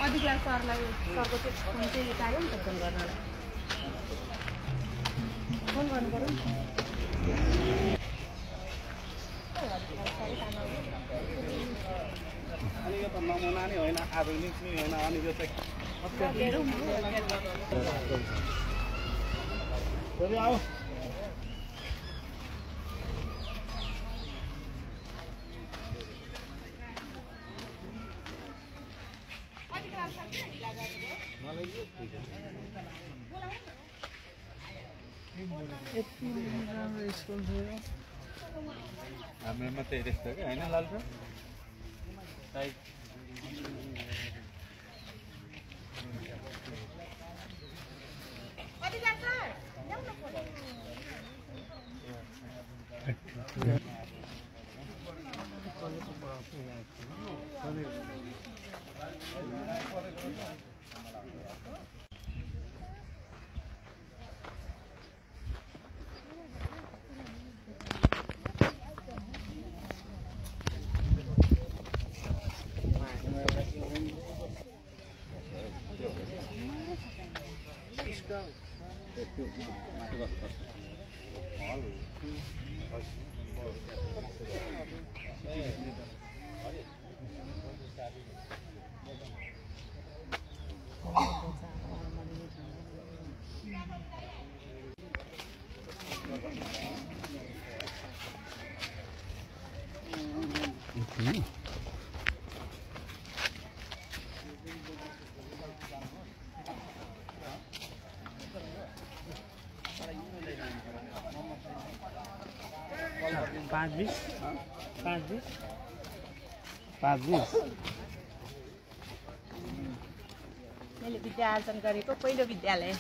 अधिकार सरलाई सरको चाहिँ फोन चाहिँ चाहियो नि त फोन गर्नलाई फोन गर्नु पर्यो नि अनि यो त नमुना नै होइन आधुनिक नै होइन अनि यो चाहिँ आऊ स्कुल थियो हामीमा त्यही रहेछ कि होइन लालपुर पाँच बीस मैले विद्या आर्जन गरेको पहिलो विद्यालय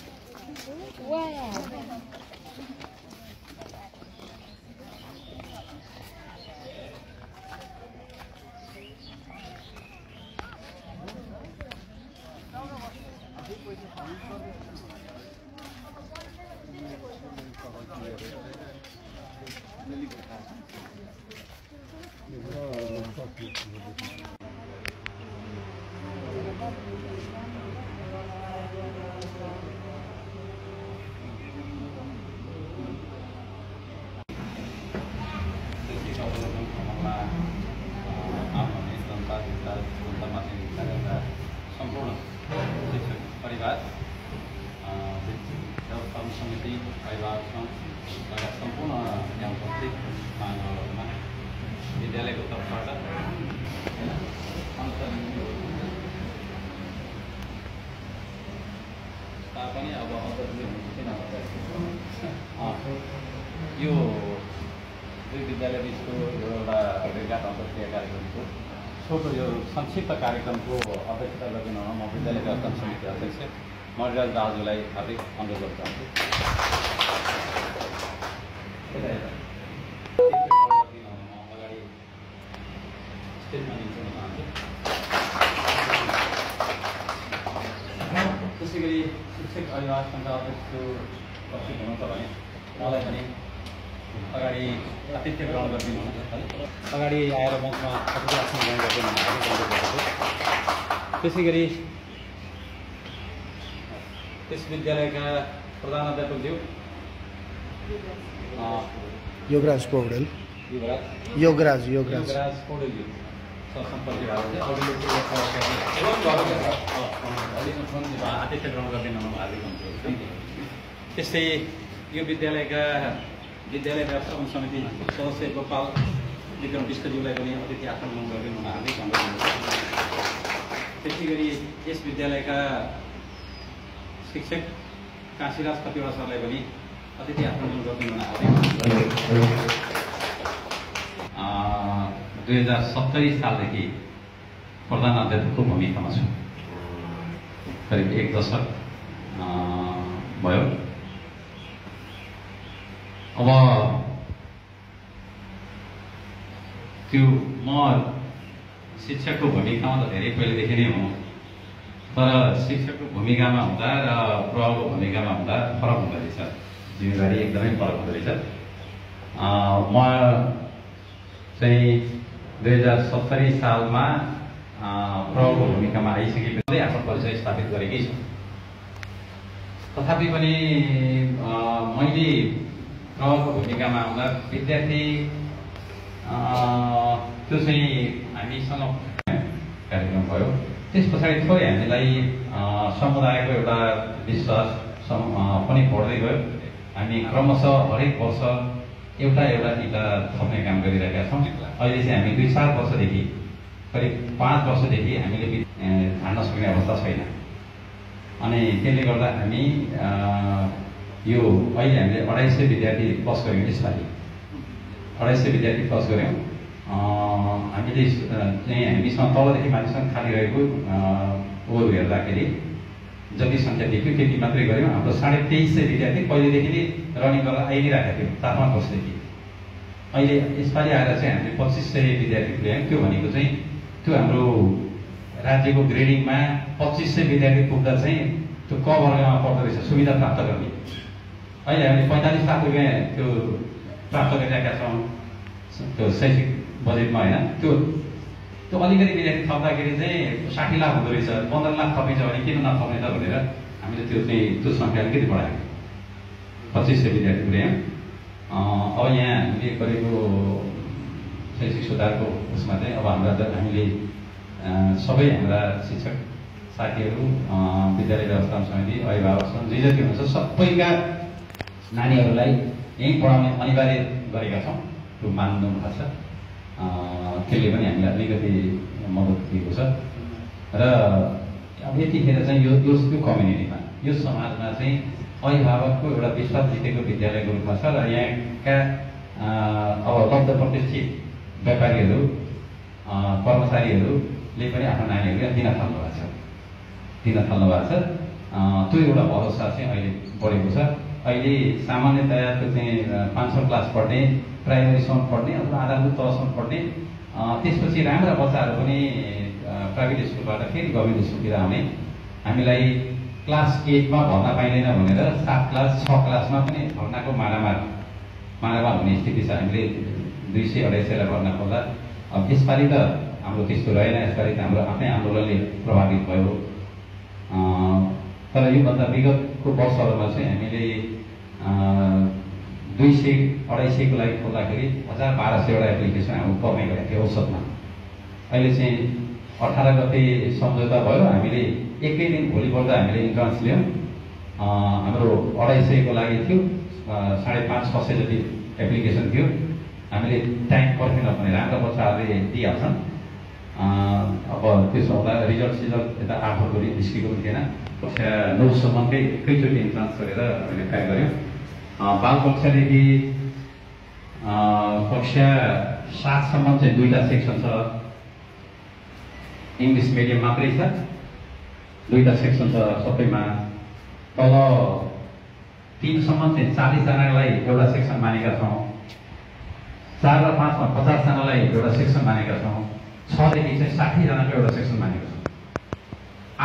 सम्पूर्ण शिक्षक परिवार व्यवस्थापन समिति अभिभावक सम्पूर्ण यहाँ उपस्थित महानुभावहरूमा विद्यालयको तर्फबाट तापनि अब यो दुई विद्यालय बिचको एउटा भेटघाट अन्तर्क्रिया कार्यक्रमको छोटो यो संक्षिप्त कार्यक्रमको अध्यक्षता गरिदिनु म विद्यालय व्यवस्थापन समिति अध्यक्ष मरिराज दाजुलाई हार्दिक अनुरोध गर्न चाहन्छु। अगाडि स्टेजमा लिन्छु चाहन्छु। त्यसै गरी शिक्षक अभिभावक सङ्घ अध्यक्षको उपस्थित हुनुहुन्छ भने मलाई पनि अगाडि आतिथ्य ग्रहण गरिदिनु हुन्छ। अगाडि आएर मञ्चमा आसन ग्रहण गरिदिनु हुन्छ। त्यसै गरी त्यस विद्यालयका प्रधानाध्यापकज्यू योगराज पौडेल पौडेलज्यू सम्पर्क आतिथ्य ग्रहण गरिदिनु हार्दिक अनुरोध। त्यस्तै यो विद्यालयका विद्यालय व्यवस्थापन समिति सदस्य गोपाल विक्रम विष्टज्यूलाई पनि अतिथि आसन ग्रहण गरिदिनु हार्दिक अनुरोध। त्यसै गरी यस विद्यालयका शिक्षक काशीराज कतिवटा सरलाई पनि अतिथि आसन ग्रहण गरिदिनु हार्दिक अनुरोध। 2070 सालदेखि प्रधान अध्यापकको भूमिकामा छु। करिब 1 दशक भयो। अब त्यो म शिक्षकको भूमिकामा त धेरै पहिलेदेखि नै हुँ, तर शिक्षकको भूमिकामा हुँदा र प्रभावको भूमिकामा हुँदा फरक हुँदो रहेछ। जिम्मेवारी एकदमै फरक हुँदो रहेछ। म चाहिँ 2070 सालमा प्रभावको भूमिकामा आइसकेपछि आफ्नो परिचय स्थापित गरेकै छ। तथापि पनि मैले प्रभावको भूमिकामा आउँदा विद्यार्थी त्यो चाहिँ हामीसँग कार्यक्रम भयो। त्यस पछाडि थोरै हामीलाई समुदायको एउटा विश्वास पनि बढ्दै गयो। हामी क्रमशः हरेक वर्ष एउटा इँटा थप्ने काम गरिरहेका छौँ। अहिले चाहिँ हामी 2-4 वर्षदेखि करिब 5 वर्षदेखि हामीले हान्न सक्ने अवस्था छैन। अनि त्यसले गर्दा हामी यो अहिले हामीले 250 विद्यार्थी पास गऱ्यौँ। यसपालि 250 विद्यार्थी पास गऱ्यौँ। हामीले चाहिँ हामीसँग तलदेखि माथिसम्म खाली रहेको ओभर हेर्दाखेरि जति सङ्ख्या देख्यो त्यति मात्रै गऱ्यौँ। हाम्रो 2350 विद्यार्थी पहिलेदेखि नै रनिङ गरेर आइ नै राखेको थियो 7 वर्षदेखि। अहिले यसपालि आएर चाहिँ हामीले 2500 विद्यार्थी ल्यायौँ। त्यो भनेको चाहिँ त्यो हाम्रो राज्यको ग्रेडिङमा 2500 विद्यार्थी पुग्दा चाहिँ त्यो क वर्गमा पर्दो रहेछ सुविधा प्राप्त गर्ने। अहिले हामीले 45 लाख रुपियाँ त्यो प्राप्त गरिरहेका छौँ त्यो शैक्षिक बजेटमा होइन। त्यो अलिकति विद्यार्थी थप्दाखेरि चाहिँ 60 लाख हुँदो रहेछ। 15 लाख थपिन्छ भने किन नथप्ने त भनेर हामीले त्यो सङ्ख्या अलिकति बढायौँ। 2500 विद्यार्थी ल्यायौँ। अब यहाँ हामीले गरेको शैक्षिक सुधारको उसमा चाहिँ अब हामीले सबै हाम्रा शिक्षक साथीहरू, विद्यालय व्यवस्थापन समिति, अभिभावक जे जति हुनुहुन्छ सबैका नानीहरूलाई यहीँ पढाउने अनिवार्य गरेका छौँ। त्यो मान्नु भएको छ। त्यसले पनि हामीलाई अलिकति मद्दत दिएको छ। र अब यतिखेर चाहिँ यो कम्युनिटीमा यो समाजमा चाहिँ अभिभावकको एउटा विश्वास जितेको विद्यालयको रूपमा छ। र यहाँका अब लब्ध प्रतिष्ठित व्यापारीहरू, कर्मचारीहरूले पनि आफ्नो नानीहरूलाई दिन थाल्नु भएको छ। त्यो एउटा भरोसा चाहिँ अहिले बढेको छ। अहिले सामान्यतया त्यो चाहिँ 500 क्लास पढ्ने, प्राइमेरीसम्म पढ्ने अथवा आधारभूत तहसम्म पढ्ने, त्यसपछि राम्रा बच्चाहरू पनि प्राइभेट स्कुलबाट फेरि गभर्मेन्ट स्कुलतिर आउने। हामीलाई क्लास 8 मा भर्ना पाइँदैन भनेर 7 क्लास 6 क्लासमा पनि भर्नाको मारामार हुने स्थिति छ। हामीले 200-250लाई भर्ना खोल्दा अब यसपालि त हाम्रो त्यस्तो रहेन। यसपालि त हाम्रो आफ्नै आन्दोलनले प्रभावित भयो। तर योभन्दा विगतको वर्षहरूमा चाहिँ हामीले 200-250 को लागि खोल्दाखेरि 1200वटा एप्लिकेसन हाम्रो पर्ने गरेको थियो औसतमा। अहिले चाहिँ 18 गते सम्झौता भयो। हामीले एकै दिन भोलिपल्ट हामीले इन्ट्रान्स ल्यायौँ। हाम्रो 250 को लागि थियो, 550-600 जति एप्लिकेसन थियो। हामीले टाइम पर्खेन भने राम्रो बच्चाहरूले दिइहाल्छन्। अब त्यसो हुँदा रिजल्ट यता 8 फरवरी निस्केको पनि थिएन। कक्षा 9सम्मकै एकैचोटि इन्ट्रान्स गरेर हामीले ट्राई गऱ्यौँ। बाल कक्षादेखि कक्षा 7सम्म चाहिँ 2टा सेक्सन छ। इङ्ग्लिस मिडियम मात्रै छ, 2टा सेक्सन छ सबैमा। तल 3सम्म चाहिँ 40 जनालाई एउटा सेक्सन मानेका छौँ। 4 र 5मा 50 जनालाई एउटा सेक्सन मानेका छौँ। 6 देखि चाहिँ 60 जनाको एउटा सेक्सन मानेको छौँ।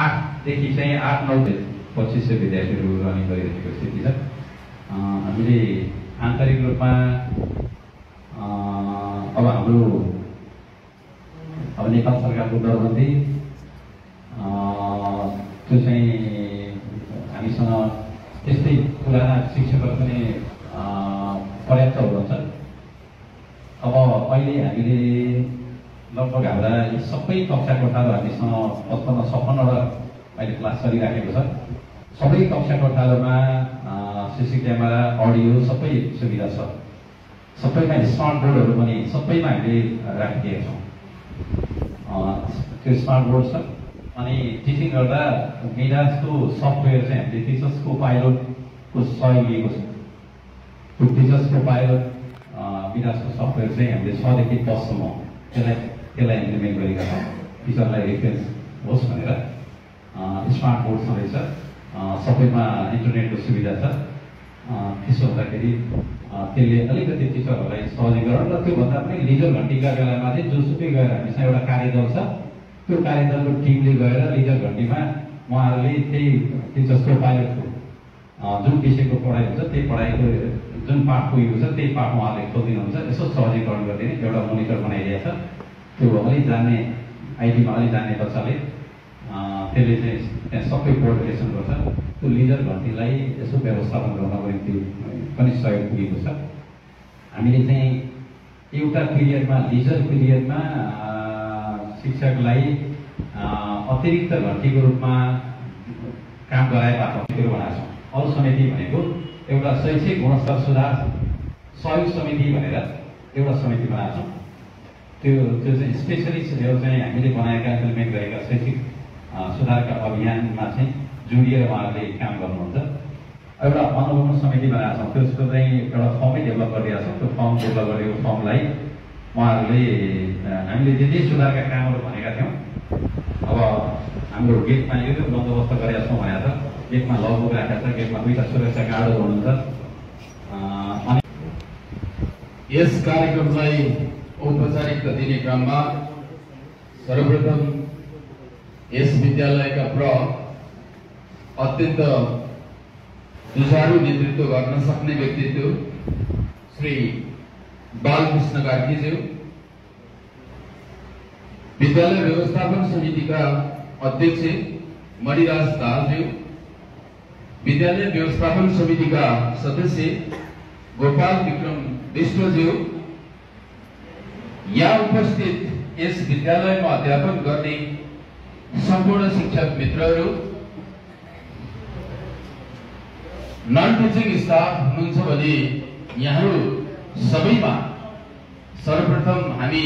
8 देखि चाहिँ 8-9 2500 विद्यार्थीहरू रनिङ गरिरहेको स्थिति छ। हामीले आन्तरिक रूपमा अब हाम्रो नेपाल सरकारको दरबन्दी त्यो चाहिँ हामीसँग त्यस्तै पुराना शिक्षकहरू पनि पर्याप्त हुनुहुन्छ। अब अहिले हामीले लगभग हाम्रा सबै कक्षा कोठाहरू हामीसँग 55-56वटा अहिले क्लास चलिराखेको छ। सबै कक्षा कोठाहरूमा सीसी क्यामेरा, अडियो सबै सुविधा छ। सबैमा स्मार्ट बोर्डहरू पनि सबैमा हामीले राखिदिएका छौँ। त्यो स्मार्ट बोर्ड छ। अनि टिचिङ गर्दा मिडासको सफ्टवेयर चाहिँ हामीले टिचर्सको पाइलटको सहयोग लिएको छ। त्यो टिचर्सको पाइलट मिडासको सफ्टवेयर चाहिँ हामीले 6 देखि 10सम्म त्यसलाई इम्प्लिमेन्ट गरेका छौँ। टिचरलाई रेफरेन्स होस् भनेर स्मार्ट बोर्ड छँदैछ। सबैमा इन्टरनेटको सुविधा छ। त्यसो हुँदाखेरि त्यसले अलिकति टिचरहरूलाई सहजीकरण र त्योभन्दा पनि लिजर घन्टीका बेलामा चाहिँ जोसुकै गएर हामीसँग एउटा कार्यदल छ। त्यो कार्यदलको टिमले गएर लिजर घन्टीमा उहाँहरूले त्यही टिचर्सको पाइलटको जुन विषयको पढाइ हुन्छ त्यही पढाइको जुन पाठ पुगेको छ त्यही पाठ उहाँहरूले खोलिदिनुहुन्छ। यसो सहजीकरण गरिदिने एउटा मोनिटर बनाइदिएको छ। त्यो अलिक जान्ने आइटीमा अलि जान्ने बच्चाले त्यसले चाहिँ त्यहाँ सबै कोअर्डिनेसन गर्छ। त्यो लिजर घन्टीलाई यसो व्यवस्थापन गर्नको निम्ति पनि सहयोग पुगेको छ। हामीले चाहिँ एउटा पिरियडमा लिजर पिरियडमा शिक्षकलाई अतिरिक्त घन्टीको रूपमा काम गराएबाट बनाएको छौँ। अरू समिति भनेको एउटा शैक्षिक गुणस्तर सुधार सहयोग समिति भनेर एउटा समिति बनाएको छौँ। त्यो चाहिँ स्पेसली यो चाहिँ हामीले बनाएका इम्प्लिमेन्ट गरेका शैक्षिक सुधारका अभियानमा चाहिँ जोडिएर उहाँहरूले काम गर्नुहुन्छ। एउटा अनुगमन समिति बनाएको छौँ। त्यसको चाहिँ एउटा फर्मै डेभलप गरिरहेको छौँ। त्यो फर्म डेभलप गरेको फर्मलाई उहाँहरूले हामीले जे सुधारका कामहरू भनेका थियौँ। अब हाम्रो गेटमा यो बन्दोबस्त गरेका छौँ भनेर गेटमा लगभग राखेका छ। गेटमा 2टा सुरक्षा गार्डहरू हुनुहुन्छ। अनि यस कार्यक्रमलाई औपचारिकता दिने क्रममा सर्वप्रथम यस विद्यालयका अत्यन्त जुझारु नेतृत्व गर्न सक्ने व्यक्तित्व श्री बालकृष्ण कार्कीज्यू, विद्यालय व्यवस्थापन समितिका अध्यक्ष मणिराज दाहालज्यू, विद्यालय व्यवस्थापन समितिका सदस्य गोपाल विक्रम विष्णुज्यू, यहाँ उपस्थित यस विद्यालयमा अध्यापन गर्ने सम्पूर्ण शिक्षक मित्रहरू, नन टिचिङ स्टाफ हुनुहुन्छ भने यहाँहरू सबैमा सर्वप्रथम हामी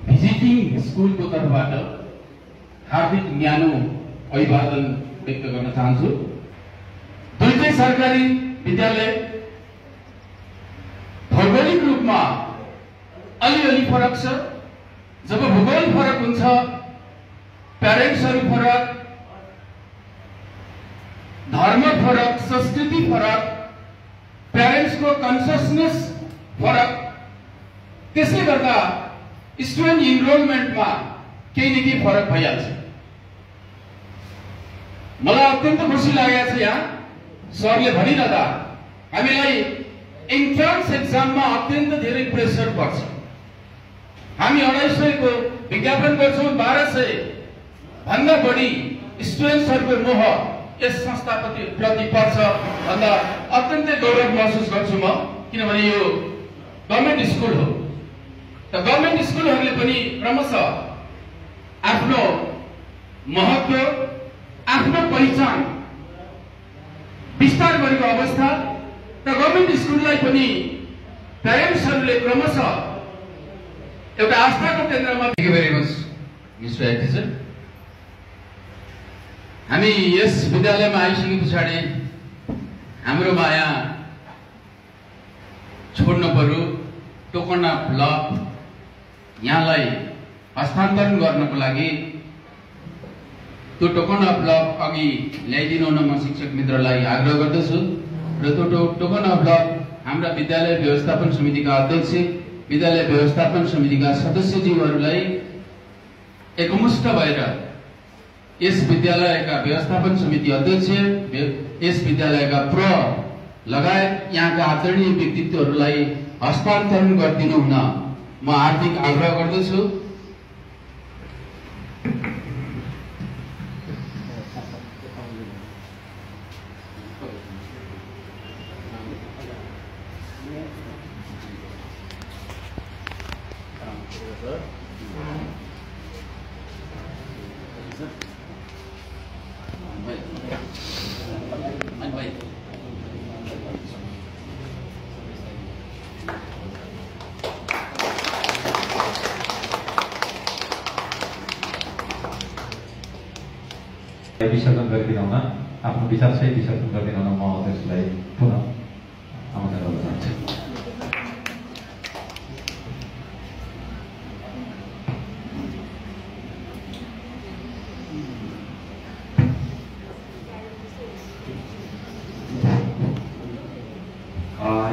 भिजिटिङ स्कुलको तर्फबाट हार्दिक न्यानो अभिवादन व्यक्त गर्न चाहन्छु। दुईटै सरकारी विद्यालय भौगोलिक रूपमा अलि फरक छ। जब भूगोल फरक हुन्छ, प्यारेन्ट्सहरू फरक, धर्म फरक, संस्कृति फरक, प्यारेन्ट्सको कन्सियसनेस फरक, त्यसले गर्दा स्टुडेन्ट इनरोलमेन्टमा केही न केही फरक भइहाल्छ। मलाई अत्यन्त खुसी लागेको छ यहाँ सरले भनिरहँदा हामीलाई इन्ट्रान्स एक्जाममा अत्यन्त धेरै प्रेसर पर्छ। हामी 250 को विज्ञापन गर्छौँ, 1200 भन्दा बढी स्टुडेन्ट्सहरूको मोह यस संस्थाप्रति पर्छ भन्दा अत्यन्तै गौरव महसुस गर्छु म। किनभने यो गभर्मेन्ट स्कुल हो। त गभर्मेन्ट स्कुलहरूले पनि क्रमशः आफ्नो महत्त्व, आफ्नो पहिचान विस्तार गरेको अवस्था। त गभर्मेन्ट स्कुललाई पनि प्यारेन्ट्सहरूले क्रमशः एउटा आस्थाको केन्द्रमा। Thank you very much mister Edison. हामी यस विद्यालयमा आइसके पछाडि हाम्रो माया छोड्नु पर्यो। टोकना ब्लक यहाँलाई हस्तान्तरण गर्नको लागि त्यो टोकना ब्लक अघि ल्याइदिनु हुन म शिक्षक मित्रलाई आग्रह गर्दछु। र त्यो टोकना ब्लक हाम्रा विद्यालय व्यवस्थापन समितिका अध्यक्ष, विद्यालय व्यवस्थापन समितिका सदस्यज्यूहरूलाई एकमुष्ट भएर यस विद्यालयका व्यवस्थापन समिति अध्यक्ष, यस विद्यालयका लगायत यहाँका आदरणीय व्यक्तित्वहरूलाई हस्तान्तरण गरिदिनु हुन म हार्दिक आग्रह गर्दछु। विसर्जन गरिदिनु हुन, आफ्नो विचार सहित विसर्जन गरिदिनु हुन म त्यसलाई पुनः आमन्त्रण गर्न चाहन्छु।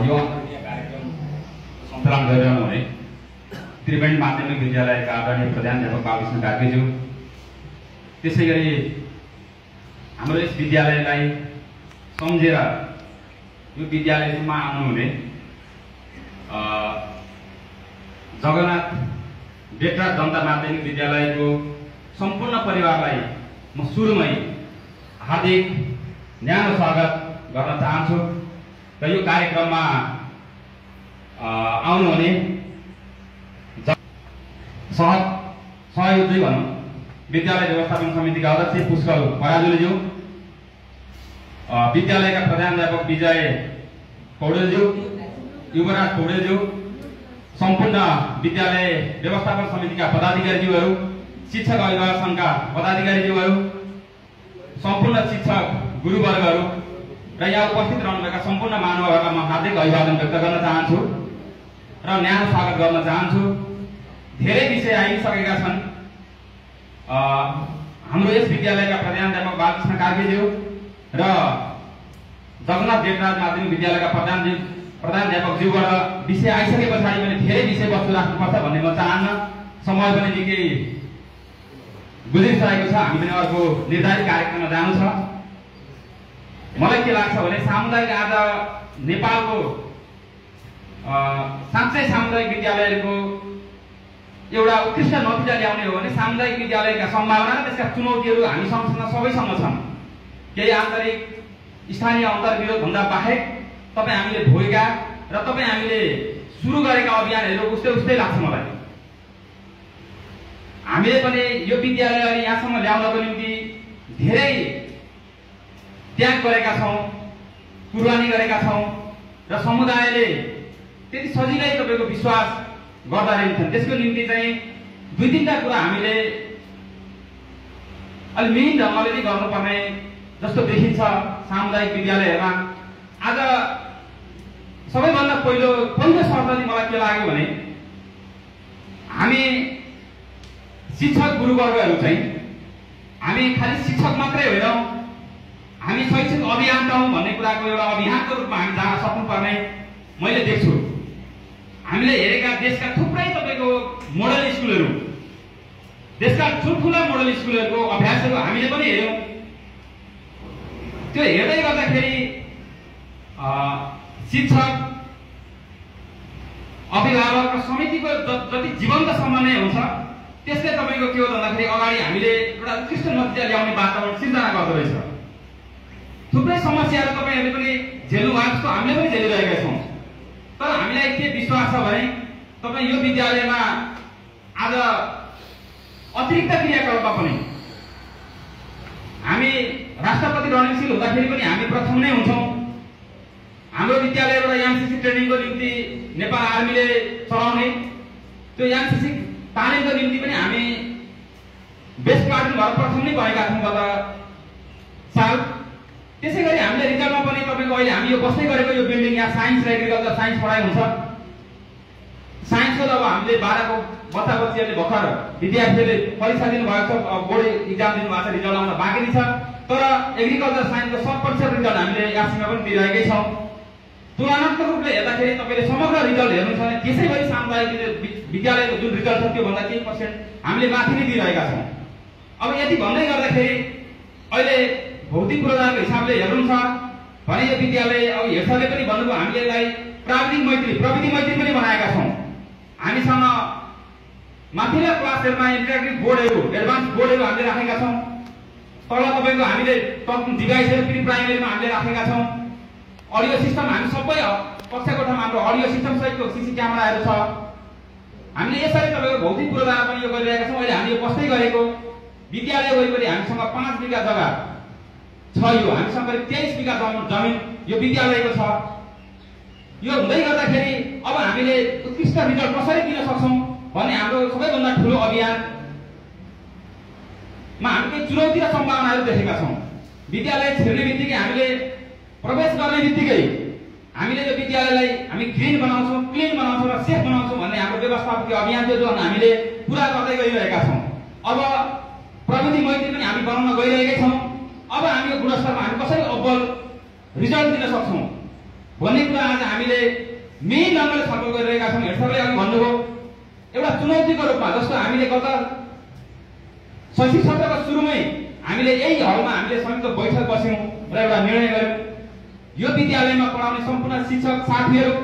यो कार्यक्रम सञ्चालन गरिरहनु हुने त्रिवेणी माध्यमिक विद्यालयका आदरणीय प्रधानाध्यापक बालकृष्ण कार्कीज्यू, त्यसै गरी हाम्रो यस विद्यालयलाई सम्झेर यो विद्यालयमा आउनुहुने जगन्नाथ बेटराज जनता माध्यमिक विद्यालयको सम्पूर्ण परिवारलाई म सुरुमै हार्दिक न्यानो स्वागत गर्न चाहन्छु र यो कार्यक्रममा आउनुहुने सहयोगी भनौँ विद्यालय व्यवस्थापन समितिका अध्यक्ष पुष्कल पराजुलीज्यू, विद्यालयका प्रधानाध्यापक विजय पौडेलज्यू, युवराज पौडेलज्यू, सम्पूर्ण विद्यालय व्यवस्थापन समितिका पदाधिकारीज्यूहरू, शिक्षक अभिभावक सङ्घका पदाधिकारीज्यूहरू, सम्पूर्ण शिक्षक गुरुवर्गहरू र यहाँ उपस्थित रहनुभएका सम्पूर्ण महानुभावहरूलाई म हार्दिक अभिवादन व्यक्त गर्न चाहन्छु र न्यानो स्वागत गर्न चाहन्छु। धेरै विषय आइसकेका छन्। हाम्रो यस विद्यालयका प्रधानाध्यापक बालकृष्ण कार्कीज्यू र जगन्नाथ बेटराज माध्यमिक विद्यालयका प्रधानाध्यापकज्यूबाट विषय आइसके पछाडि पनि धेरै विषयवस्तु राख्नुपर्छ भन्ने म चाहन्न। समय पनि निकै गुज्रिसकेको छ। हामी पनि अर्को निर्धारित कार्यक्रममा जानु छ। मलाई के लाग्छ भने सामुदायिक आज नेपालको साँच्चै सामुदायिक विद्यालयहरूको एउटा उत्कृष्ट नतिजा ल्याउने हो भने सामुदायिक विद्यालयका सम्भावना र त्यसका चुनौतीहरू हामीसँग सबैसँग छन्। केही आन्तरिक स्थानीय अन्तर्विरोध भन्दा बाहेक तपाईँ हामीले भोगेका र तपाईँ हामीले सुरु गरेका अभियानहरू उस्तै लाग्छ मलाई। हामीले पनि यो विद्यालयलाई यहाँसम्म ल्याउनको निम्ति धेरै त्याग गरेका छौँ, कुर्बानी गरेका छौँ र समुदायले त्यति सजिलै तपाईँको विश्वास गर्दा रहन्छन्। त्यसको निम्ति चाहिँ दुई तीनटा कुरा हामीले अलि मिहिन ढङ्गले नै गर्नुपर्ने जस्तो देखिन्छ सामुदायिक विद्यालयहरूमा। आज सबैभन्दा पहिलो शर्त चाहिँ मलाई के लाग्यो भने हामी शिक्षक गुरुवर्गहरू चाहिँ हामी खालि शिक्षक मात्रै होइनौँ, हामी शैक्षिक अभियन्ता हौँ भन्ने कुराको एउटा अभियानको रूपमा हामी जान सक्नुपर्ने मैले देख्छु। हामीले हेरेका देशका थुप्रै तपाईँको मोडल स्कुलहरू, देशका ठुल्ठुला मोडल स्कुलहरूको अभ्यासहरू हामीले पनि हेऱ्यौँ। त्यो हेर्दै गर्दाखेरि शिक्षक अभिभावक र समितिको जति जीवन्त सम्बन्ध हुन्छ त्यसले तपाईँको के हो भन्दाखेरि अगाडि हामीले एउटा उत्कृष्ट नतिजा ल्याउने वातावरण सिर्जना गर्दो रहेछ। थुप्रै समस्याहरू तपाईँहरूले पनि झेल्नु भएको जस्तो हामीले पनि झेलिरहेका छौँ। तर हामीलाई के विश्वास छ भने तपाईँ यो विद्यालयमा आज अतिरिक्त क्रियाकलापमा पनि हामी राष्ट्रपति रणनीतिशील हुँदाखेरि पनि हामी प्रथम नै हुन्छौँ। हाम्रो विद्यालयबाट एमसीसी ट्रेनिङको निम्ति नेपाल आर्मीले चलाउने त्यो एमसीसी तालिमको निम्ति पनि हामी बेस्ट प्लाटुन भएर प्रथम नै भएका छौँ गत साल। त्यसै गरी हामीले रिजल्टमा पनि तपाईँको अहिले हामी यो बस्दै गरेको यो बिल्डिङ यहाँ साइन्स र एग्रिकल्चर साइन्स पढाइ हुन्छ। साइन्सको त अब हामीले 12 को बच्चा बच्चीहरूले भर्खर विद्यार्थीहरूले परीक्षा दिनुभएको छ, बोर्ड इक्जाम दिनुभएको छ, रिजल्ट आउन बाँकी छ। तर एग्रिकल्चर साइन्सको 100% रिजल्ट हामीले एआरसीमा पनि दिइरहेकै छौँ। तुलनात्मक रूपले हेर्दाखेरि तपाईँले समग्र रिजल्ट हेर्नु छ भने त्यसैभरि सामुदायिक विद्यालयको जुन रिजल्ट छ त्योभन्दा केही पर्सेन्ट हामीले माथि नै दिइरहेका छौँ। अब यति भन्दै गर्दाखेरि अहिले भौतिक पूर्वाधारको हिसाबले हेर्नु छ भने यो विद्यालय अब हेरसरले पनि भन्नुभयो हामीले यसलाई प्रविधि मैत्री पनि बनाएका छौँ। हामीसँग माथिल्ला क्लासहरूमा इन्टरेक्टिभ बोर्डहरू, एडभान्स बोर्डहरू हामीले राखेका छौँ। तल तपाईँको हामीले टप डिभाइसहरू प्रि प्राइमेरीमा हामीले राखेका छौँ। अडियो सिस्टम हामी सबै कक्षा कोठामा हाम्रो अडियो सिस्टम सहितको सीसी क्यामेराहरू छ। हामीले यसरी तपाईँको भौतिक पूर्वाधार पनि यो गरिरहेका छौँ। अहिले हामी यो बस्दै गरेको विद्यालय वरिपरि हामीसँग 5 बिघा जग्गा छ। यो हामीसँग करिब 23 बिघा जमिन यो विद्यालयको छ। यो हुँदै गर्दाखेरि अब हामीले उत्कृष्ट रिजल्ट कसरी दिन सक्छौँ भन्ने हाम्रो सबैभन्दा ठुलो अभियानमा हामी केही चुनौती र सम्भावनाहरू देखेका छौँ। विद्यालय छिर्ने बित्तिकै हामीले प्रवेश गर्ने बित्तिकै हामीले यो विद्यालयलाई हामी ग्रिन बनाउँछौँ, क्लिन बनाउँछौँ र सेफ बनाउँछौँ भन्ने हाम्रो व्यवस्थापकीय अभियान जो हामीले पुरा गर्दै गइरहेका छौँ। अब प्रविधि मैत्री पनि हामी बनाउन गइरहेकै छौँ। अब हामी यो गुणस्तरमा हामी कसरी अब्बल रिजल्ट दिन सक्छौँ भन्ने कुरा आज हामीले मेन ढङ्गले छलफल गरिरहेका छौँ। हेडसरले अघि भन्नुभयो एउटा चुनौतीको रूपमा, जस्तो हामीले गत शैक्षिक सत्रको सुरुमै हामीले यही हलमा हामीले संयुक्त बैठक बस्यौँ र एउटा निर्णय गर्यौँ यो विद्यालयमा पढाउने सम्पूर्ण शिक्षक साथीहरू,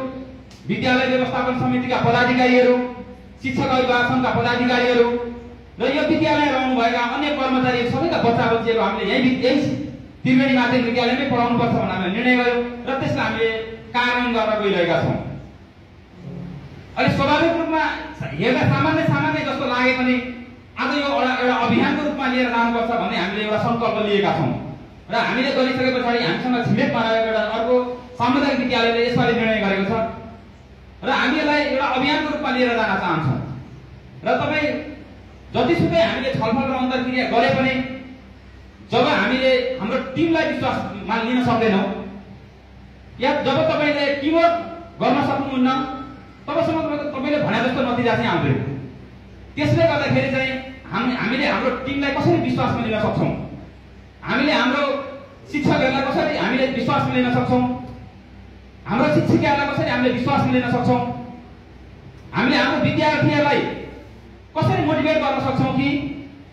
विद्यालय व्यवस्थापन समितिका पदाधिकारीहरू शिक्षक अभिभावक सङ्घका पदाधिकारीहरू र यो विद्यालय रहनुभएका अन्य कर्मचारी सबैका बच्चा बच्चीहरू हामीले यही त्रिवेणी माध्यमिक विद्यालयमै पढाउनुपर्छ भनेर हामीले निर्णय गर्यौँ र त्यसलाई हामीले कार्यान्वयन गर्न गइरहेका छौँ। अहिले स्वाभाविक रूपमा हेर्दा सामान्य जस्तो लागे पनि आज यो एउटा अभियानको रूपमा लिएर जानुपर्छ भन्ने हामीले एउटा सङ्कल्प लिएका छौँ र हामीले गरिसके पछाडि हामीसँग छिमेकमा रहेको एउटा अर्को सामुदायिक विद्यालयले यसपालि निर्णय गरेको छ र हामी यसलाई एउटा अभियानको रूपमा लिएर जान चाहन्छौँ र तपाईँ जतिसुकै हामीले छलफल र अन्तर्क्रिया गरे पनि जब हामीले हाम्रो टिमलाई विश्वासमा लिन सक्दैनौँ या जब तपाईँले टिमवर्क गर्न सक्नुहुन्न तबसम्म तपाईँले भने जस्तो नतिजा चाहिँ आउँदैन। त्यसले गर्दाखेरि चाहिँ हामीले हाम्रो टिमलाई कसरी विश्वासमा लिन सक्छौँ, हामीले हाम्रो शिक्षकहरूलाई कसरी हामीले विश्वासमा लिन सक्छौँ, हाम्रो शिक्षिकाहरूलाई कसरी हामीले विश्वासमा लिन सक्छौँ, हामीले हाम्रो विद्यार्थीहरूलाई कसरी मोटिभेट गर्न सक्छौँ कि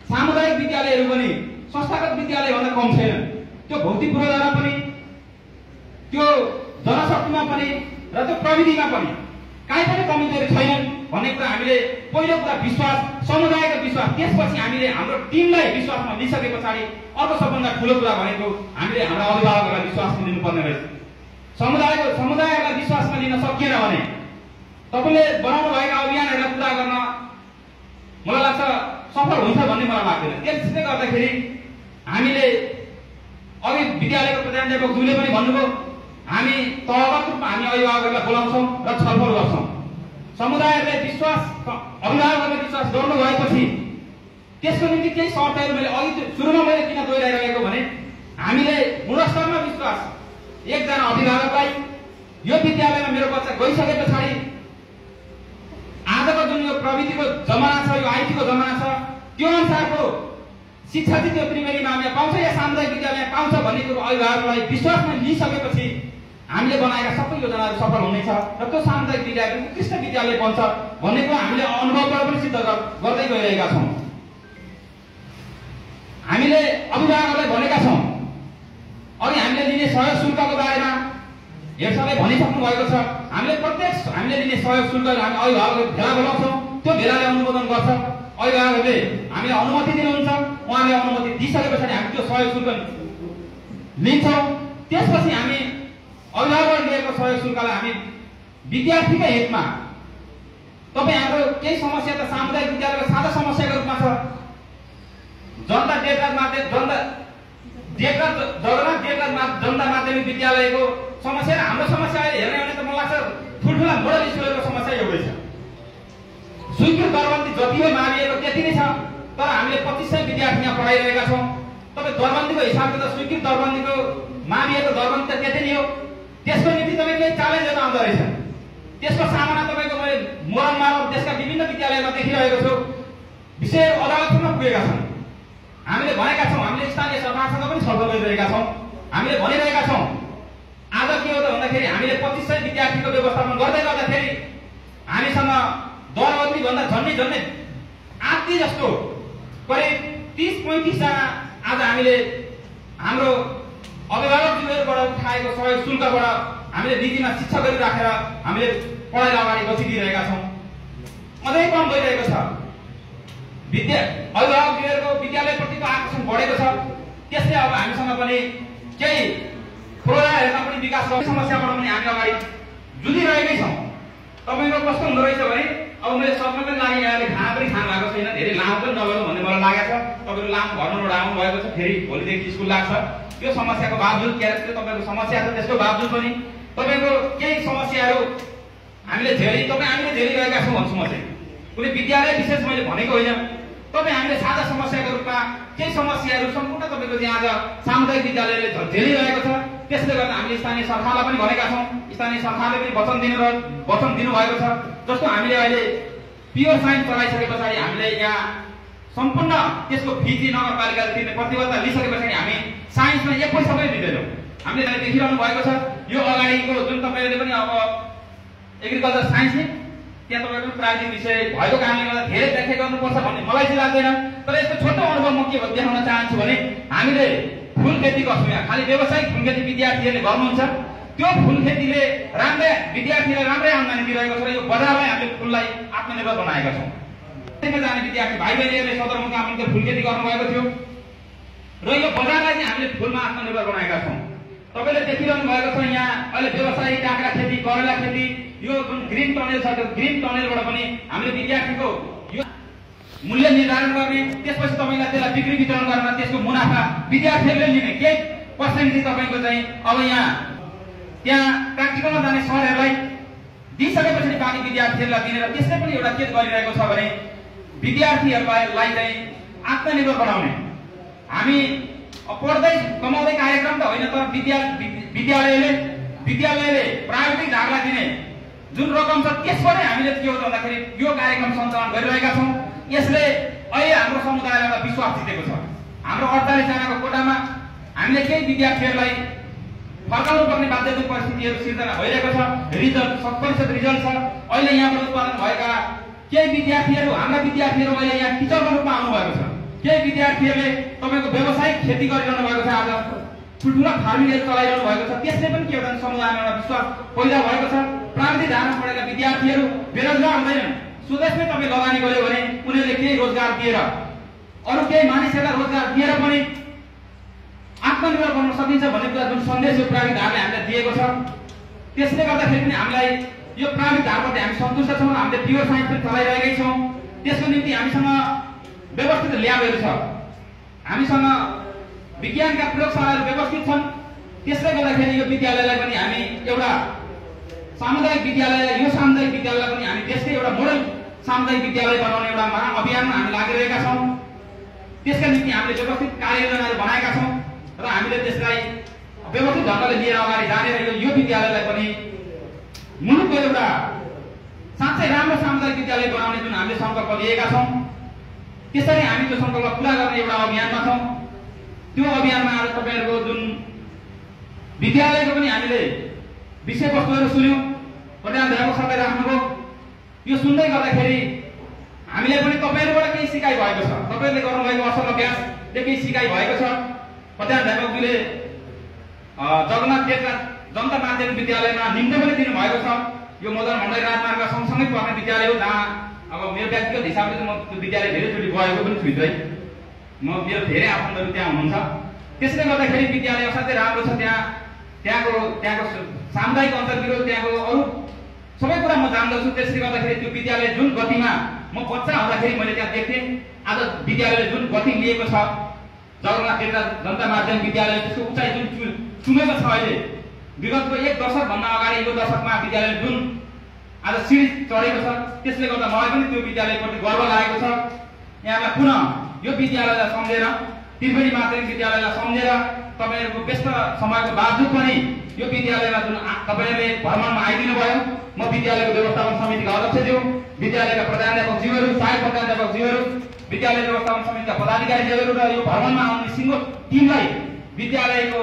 सामुदायिक विद्यालयहरू पनि संस्थागत विद्यालयभन्दा कम छैन। त्यो भौतिक पूर्वाधारमा पनि, त्यो जनशक्तिमा पनि र त्यो प्रविधिमा पनि काहीँ पनि कमजोरी छैन भन्ने कुरा हामीले पहिलो कुरा विश्वास, समुदायको विश्वास, त्यसपछि हामीले हाम्रो टिमलाई विश्वासमा लिइसके पछाडि अर्को सबभन्दा ठुलो कुरा भनेको हामीले हाम्रा अभिभावकहरूलाई विश्वासमा लिनुपर्ने रहेछ। समुदायलाई विश्वासमा लिन सकिएन भने तपाईँले बनाउनु भएका अभियानहरूलाई पुरा गर्न मलाई लाग्छ सफल हुन्छ भन्ने मलाई लाग्दैन। त्यसले गर्दाखेरि हामीले अघि विद्यालयको प्रधानाध्यापक जुले पनि भन्नुभयो, हामी तहगत रूपमा हामी अभिभावकहरूलाई बोलाउँछौँ र छलफल गर्छौँ। समुदायले विश्वास, अभिभावकहरूले विश्वास गर्नु भएपछि त्यसको निम्ति केही शर्तहरू मैले अघि सुरुमा मैले किन दोहोऱ्याइरहेको भने हामीले गुणस्तरमा विश्वास, एकजना अभिभावकलाई यो विद्यालयमा मेरो बच्चा गइसके पछाडि आजको जुन यो प्रविधिको जमाना छ, यो आइटीको जमाना छ, त्यो अनुसारको शिक्षा चाहिँ त्यो त्रिवेणीमा हामीले पाउँछ या सामुदायिक विद्यालयमा पाउँछ भन्ने कुरो अभिभावकलाई विश्वासमा लिइसकेपछि हामीले बनाएका सबै योजनाहरू सफल हुनेछ र त्यो सामुदायिक विद्यालय उत्कृष्ट विद्यालय बन्छ भन्ने कुरा हामीले अनुभवबाट पनि सिद्ध गर्दै गइरहेका छौँ। हामीले अभिभावकहरूलाई भनेका छौँ, अघि हामीले लिने सहयोग शुल्कको बारेमा हेरसरले भनिसक्नु भएको छ। हामीले लिने सहयोग शुल्क हामी अभिभावकहरू भेला बोलाउँछौँ, त्यो भेलाले अनुमोदन गर्छ, अभिभावकहरूले हामीले अनुमति दिनुहुन्छ, उहाँले अनुमति दिइसके पछाडि हामी त्यो सहयोग शुल्क लिन्छौँ। त्यसपछि हामी अभिभावकहरूले लिएको सहयोग शुल्कलाई हामी विद्यार्थीकै हितमा, तपाईँ हाम्रो केही समस्या त सामुदायिक विद्यालयको सादा समस्याको रूपमा छ, जनता माध्यमिक विद्यालयको समस्या र हाम्रो समस्या हेर्ने भने त मलाई लाग्छ ठुल्ठुला मोडल स्कुलहरूको समस्या एउटै छ। स्वीकृत दरबन्दी जति हो मानिएको त्यति नै छ, तर हामीले 2500 विद्यार्थी यहाँ पढाइरहेका छौँ। तपाईँ दरबन्दीको हिसाबले त स्वीकृत दरबन्दीको मानिएको दरबन्दी त त्यति नै हो। त्यसको निम्ति तपाईँ केही च्यालेन्जहरू आउँदो रहेछ। त्यसको सामना तपाईँको मैले मोरङमा देशका विभिन्न विद्यालयमा देखिरहेको छु। विषय अदालतसम्म पुगेका छन्। हामीले भनेका छौँ, हामीले स्थानीय सरकारसँग पनि छलफल गरिरहेका छौँ। हामीले भनिरहेका छौँ, आज के हो त भन्दाखेरि हामीले 2500 विद्यार्थीको व्यवस्थापन गर्दै गर्दाखेरि हामीसँग दरबन्दी भन्दा झन्डै आधी जस्तो करिब 30-35 जना आज हामीले हाम्रो अभिभावकज्यूहरूबाट उठाएको सहयोग शुल्कबाट हामीले नीतिमा शिक्षकहरू राखेर हामीले पढाइ अगाडि बढिदिरहेका छौँ। अझै कम भइरहेको छ। अभिभावकज्यूहरूको विद्यालयप्रतिको आकर्षण बढेको छ। त्यसले अब हामीसँग पनि केही प्रोग्रामहरूमा पनि विकास गर्ने समस्याबाट पनि हामी अगाडि जुधिरहेकै छौँ। तपाईँको कस्तो हुँदो रहेछ भने अब मैले सबैलाई लागि अहिले खाना पनि खानु भएको छैन, धेरै लामो पनि नगरौँ भन्ने मलाई लागेको छ। तपाईँको लामो घरमा आउनु भएको छ, फेरि भोलिदेखि स्कुल लाग्छ। त्यो समस्याको बावजुद तपाईँको समस्या छ, त्यसको बावजुद पनि तपाईँको केही समस्याहरू हामीले झेलिरहेका छौँ भन्छु म चाहिँ। कुनै विद्यालय विशेष मैले भनेको होइन, तपाईँ हामीले साझा समस्याको रूपमा केही समस्याहरू सम्पूर्ण तपाईँको चाहिँ आज सामुदायिक विद्यालयले झेलिरहेको छ। त्यसले गर्दा हामीले स्थानीय सरकारलाई पनि भनेका छौँ, स्थानीय सरकारले पनि वचन दिनुभएको छ। जस्तो हामीले अहिले प्योर साइन्स चलाइसके पछाडि हामीले यहाँ सम्पूर्ण त्यसको फी चाहिँ नगरपालिकाले तिर्ने प्रतिबद्धता लिइसके पछाडि हामी साइन्समा 1 पैसा पनि दिँदैनौँ। हामीले देखिरहनु भएको छ। यो अगाडिको जुन तपाईँहरूले पनि अब एग्रिकल्चर साइन्स नि त्यहाँ तपाईँको प्राविधिक विषय भएको कारणले गर्दा धेरै व्याख्या गर्नुपर्छ भन्ने मलाई चाहिँ लाग्दैन। तर यसको छोटो अनुभव म के देखाउन चाहन्छु भने हामीले फुल खेती गर्छौँ। यहाँ खालि व्यावसायिक फुल खेती विद्यार्थीहरूले गर्नुहुन्छ। त्यो फुल खेतीले विद्यार्थीलाई राम्रै आम्दानी दिइरहेको छ र यो बजारलाई हामीले फुल जुनलाई आत्मनिर्भर बनाएका छौँ। जाने विद्यार्थी भाइ बहिनीहरूले सदरमुकामको फुलखेती गर्नुभएको थियो र यो बजारलाई चाहिँ हामीले फुलमा आत्मनिर्भर बनाएका छौँ। तपाईँले देखिरहनु भएको छ यहाँ अहिले व्यवसायिक काँक्रा खेती, करेला खेती, यो जुन ग्रिन टनेल छ त्यो ग्रिन टनेलबाट पनि हामीले विद्यार्थीको यो मूल्य निर्धारण गर्ने, त्यसपछि तपाईँलाई त्यसलाई बिक्री वितरण गर्न, त्यसको मुनाफा विद्यार्थीहरूले लिने केही पर्सेन्ट चाहिँ तपाईँको चाहिँ अब यहाँ त्यहाँ प्र्याक्टिकलमा जाने सरहरूलाई दिइसकेपछि बाँकी विद्यार्थीहरूलाई दिने र त्यसले पनि एउटा के गरिरहेको छ भने विद्यार्थीहरूलाई चाहिँ आत्मनिर्भर बनाउने। हामी पढ्दै कमाउँदै कार्यक्रम त होइन, तर विद्यालयले प्राविधिक धारलाई दिने जुन रकम छ त्यसबाटै हामीले के हो भन्दाखेरि यो कार्यक्रम सञ्चालन गरिरहेका छौँ। यसले अहिले हाम्रो समुदायलाई एउटा विश्वास जितेको छ। हाम्रो 48 जनाको कोटामा हामीले केही विद्यार्थीहरूलाई फर्काउनु पर्ने बाध्यता परिस्थितिहरू सिर्जना भइरहेको छ। रिजल्ट 100% रिजल्ट छ। अहिले यहाँबाट उत्पादन भएका केही विद्यार्थीहरू, हाम्रा विद्यार्थीहरू अहिले यहाँ टिचरको रूपमा आउनुभएको छ। केही विद्यार्थीहरूले तपाईँको व्यावसायिक खेती गरिरहनु भएको छ, आज ठुल्ठुला फार्मिङहरू चलाइरहनु भएको छ। त्यसले पनि के भन्छ समुदायमा एउटा विश्वास पैदा भएको छ। प्राविधिक धारमा पढेका विद्यार्थीहरू बेरोजगार हुँदैनन्। स्वदेशमै तपाईँ लगानी गर्यो भने उनीहरूले केही रोजगार दिएर, अरू केही मानिसहरूलाई रोजगार दिएर पनि आत्मनिर्भर बन्न सकिन्छ भन्ने कुरा जुन सन्देश यो प्राविधिक धारले हामीलाई दिएको छ, त्यसले गर्दाखेरि पनि हामीलाई यो प्राविधिक धारबाट हामी सन्तुष्ट छौँ। हामीले प्योर साइन्स पनि चलाइरहेकै छौँ। त्यसको निम्ति हामीसँग व्यवस्थित ल्याबहरू छ, हामीसँग विज्ञानका प्रयोगशालाहरू व्यवस्थित छन्। त्यसले गर्दाखेरि यो विद्यालयलाई पनि हामी एउटा सामुदायिक विद्यालयलाई, यो सामुदायिक विद्यालयलाई पनि हामी देशकै एउटा मोडल सामुदायिक विद्यालय बनाउने एउटा महाअभियानमा हामी लागिरहेका छौँ। त्यसका निम्ति हामीले व्यवस्थित कार्ययोजनाहरू बनाएका छौँ र हामीले त्यसलाई व्यवस्थित ढङ्गले लिएर अगाडि जाने र यो विद्यालयलाई पनि मुलुकको एउटा साँच्चै राम्रो सामुदायिक विद्यालय बनाउने जुन हामीले सङ्कल्प लिएका छौँ, त्यसरी हामी त्यो सङ्कल्प पुरा गर्ने एउटा अभियानमा छौँ। त्यो अभियानमा आज तपाईँहरूको जुन विद्यालयको पनि हामीले विषयवस्तुहरू सुन्यौँ, प्रधानाध्यापक सरले राख्नुभयो। यो सुन्दै गर्दाखेरि हामीले पनि तपाईँहरूबाट केही सिकाइ भएको छ। तपाईँहरूले गर्नुभएको असल अभ्यासले केही सिकाइ भएको छ। प्रधानाध्यापकले जगन्नाथ देवका जनता माध्यमिक विद्यालयमा निम्तो पनि दिनुभएको छ। यो मदन भण्डारी राजमार्ग सँगसँगै पर्ने विद्यालय हो, जहाँ अब मेरो व्यक्तिगत हिसाबले चाहिँ म त्यो विद्यालय धेरैचोटि गएको पनि छु। मेरो धेरै आफन्तहरू त्यहाँ हुनुहुन्छ। त्यसले गर्दाखेरि विद्यालय असाध्यै राम्रो छ। त्यहाँको सामुदायिक अन्तर्विरोध, त्यहाँको अरू सबै कुरा म जान्दछु। त्यसले गर्दाखेरि त्यो विद्यालय जुन गतिमा म बच्चा हुँदाखेरि मैले त्यहाँ देख्थेँ, आज विद्यालयले जुन गति लिएको छ, जगन्नाथ देवका जनता माध्यमिक विद्यालय त्यसको उचाइ जुन चुमेको छ अहिले, विगतको 1 दशकभन्दा अगाडि यो दशकमा विद्यालय जुन आज सिँढी चढेको छ, त्यसले गर्दा मलाई पनि त्यो विद्यालयप्रति गर्व लागेको छ। यहाँलाई पुनः यो विद्यालयलाई सम्झेर, त्रिवेणी माध्यमिक विद्यालयलाई सम्झेर, तपाईँहरूको व्यस्त समयको बावजुद पनि यो विद्यालयमा जुन तपाईँहरूले भ्रमणमा आइदिनु भयो, म विद्यालयको व्यवस्थापन समितिका अध्यक्षज्यू, विद्यालयका प्रधानाध्यापकज्यूहरू, सहायक प्रधानाध्यापकज्यूहरू, विद्यालय व्यवस्थापन समितिका पदाधिकारीज्यूहरू र यो भ्रमणमा आउने सिङ्गो टिमलाई विद्यालयको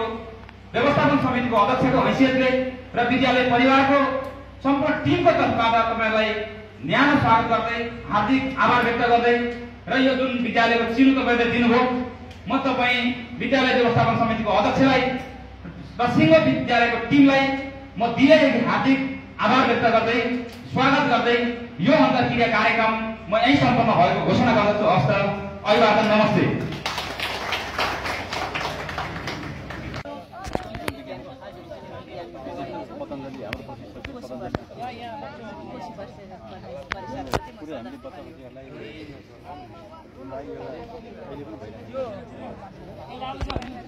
व्यवस्थापन समितिको अध्यक्षको हैसियतले र विद्यालय परिवारको सम्पूर्ण टिमको तर्फबाट तपाईँहरूलाई न्यानो स्वागत गर्दै, हार्दिक आभार व्यक्त गर्दै र यो जुन विद्यालयको चिनो तपाईँले दिनुभयो, म तपाईँ विद्यालय व्यवस्थापन समितिको अध्यक्षलाई र सिङ्गो विद्यालयको टिमलाई म धेरै हार्दिक आभार व्यक्त गर्दै, स्वागत गर्दै यो अन्तर्क्रिया कार्यक्रम म यही सम्पन्न भएको घोषणा गर्दछु। हस्त, अभिवादन, नमस्ते। हामीले